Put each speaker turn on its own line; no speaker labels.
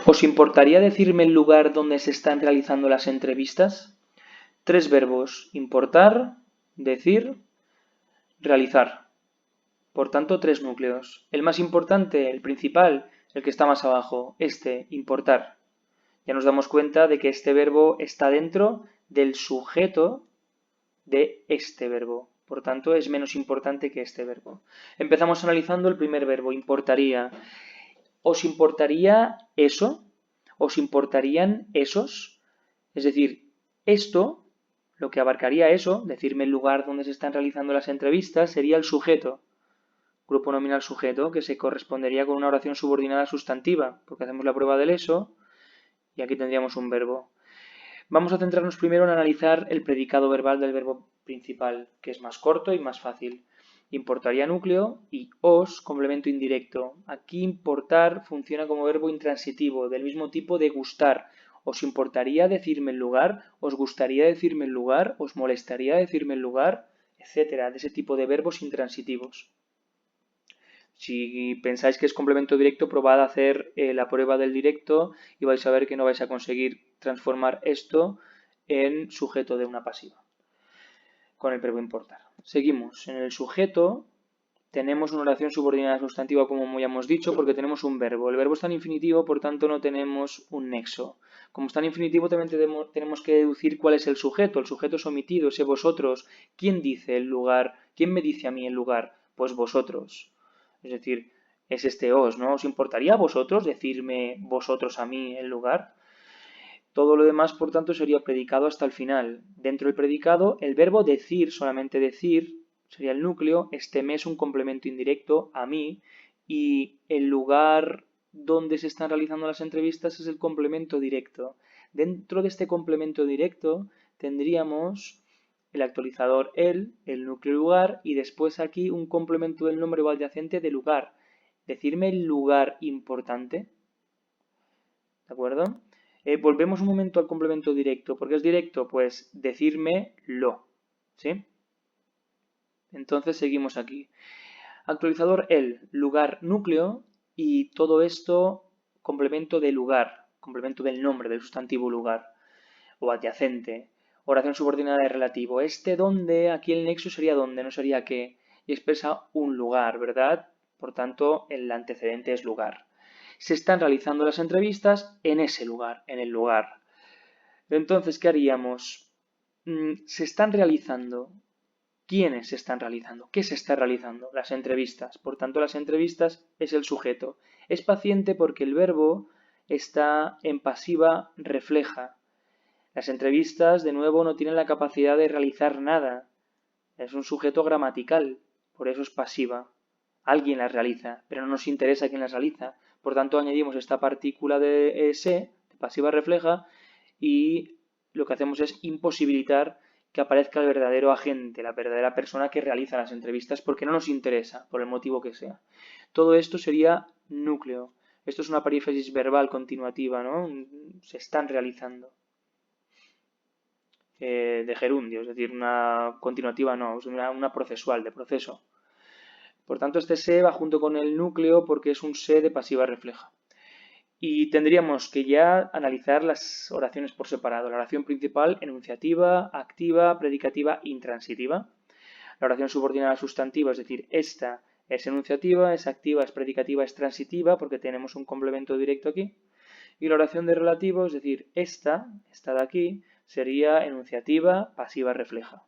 ¿Os importaría decirme el lugar donde se están realizando las entrevistas? 3 verbos: importar, decir, realizar. Por tanto, 3 núcleos. El más importante, el principal, el que está más abajo, importar. Ya nos damos cuenta de que este verbo está dentro del sujeto de este verbo. Por tanto, es menos importante que este verbo. Empezamos analizando el primer verbo, importaría. ¿Os importaría eso? ¿Os importarían esos? Es decir, esto, lo que abarcaría eso, decirme el lugar donde se están realizando las entrevistas, sería el sujeto. Grupo nominal sujeto, que se correspondería con una oración subordinada sustantiva, porque hacemos la prueba del eso y aquí tendríamos un verbo. Vamos a centrarnos primero en analizar el predicado verbal del verbo principal, que es más corto y más fácil. Importaría núcleo y os, complemento indirecto. Aquí importar funciona como verbo intransitivo, del mismo tipo de gustar. ¿Os importaría decirme el lugar? ¿Os gustaría decirme el lugar? ¿Os molestaría decirme el lugar? Etcétera, de ese tipo de verbos intransitivos. Si pensáis que es complemento directo, probad a hacer la prueba del directo y vais a ver que no vais a conseguir transformar esto en sujeto de una pasiva con el verbo importar. Seguimos. En el sujeto tenemos una oración subordinada sustantiva, como ya hemos dicho, porque tenemos un verbo. El verbo está en infinitivo, por tanto no tenemos un nexo. Como está en infinitivo, también tenemos que deducir cuál es el sujeto. El sujeto es omitido, ese vosotros. ¿Quién dice el lugar? ¿Quién me dice a mí el lugar? Pues vosotros. Es decir, es este os, ¿no? ¿Os importaría a vosotros decirme vosotros a mí el lugar? Todo lo demás, por tanto, sería predicado hasta el final. Dentro del predicado, el verbo decir, solamente decir, sería el núcleo. Este me es un complemento indirecto a mí y el lugar donde se están realizando las entrevistas es el complemento directo. Dentro de este complemento directo tendríamos el actualizador el núcleo lugar y después aquí un complemento del nombre o adyacente de lugar. Decirme el lugar importante, ¿de acuerdo? Volvemos un momento al complemento directo. ¿Por qué es directo? Pues decirme lo, ¿sí? Entonces seguimos aquí. Actualizador lugar, núcleo y todo esto complemento de lugar, complemento del nombre, del sustantivo lugar o adyacente. Oración subordinada de relativo. Donde, aquí el nexo sería donde, no sería qué. Y expresa un lugar, ¿verdad? Por tanto, el antecedente es lugar. Se están realizando las entrevistas en ese lugar, en el lugar. Entonces, ¿qué haríamos? Se están realizando. ¿Quiénes se están realizando? ¿Qué se está realizando? Las entrevistas. Por tanto, las entrevistas es el sujeto. Es paciente porque el verbo está en pasiva refleja. Las entrevistas, de nuevo, no tienen la capacidad de realizar nada. Es un sujeto gramatical, por eso es pasiva. Alguien las realiza, pero no nos interesa quién las realiza. Por tanto, añadimos esta partícula de se, de pasiva refleja, y lo que hacemos es imposibilitar que aparezca el verdadero agente, la verdadera persona que realiza las entrevistas, porque no nos interesa, por el motivo que sea. Todo esto sería núcleo. Esto es una perífrasis verbal continuativa, ¿no? Se están realizando. De gerundio, es decir, una continuativa no, es una procesual, de proceso. Por tanto, este se va junto con el núcleo porque es un se de pasiva refleja. Y tendríamos que ya analizar las oraciones por separado. La oración principal, enunciativa, activa, predicativa, intransitiva. La oración subordinada sustantiva, es decir, esta es enunciativa, es activa, es predicativa, es transitiva, porque tenemos un complemento directo aquí. Y la oración de relativo, es decir, esta de aquí, sería enunciativa, pasiva refleja.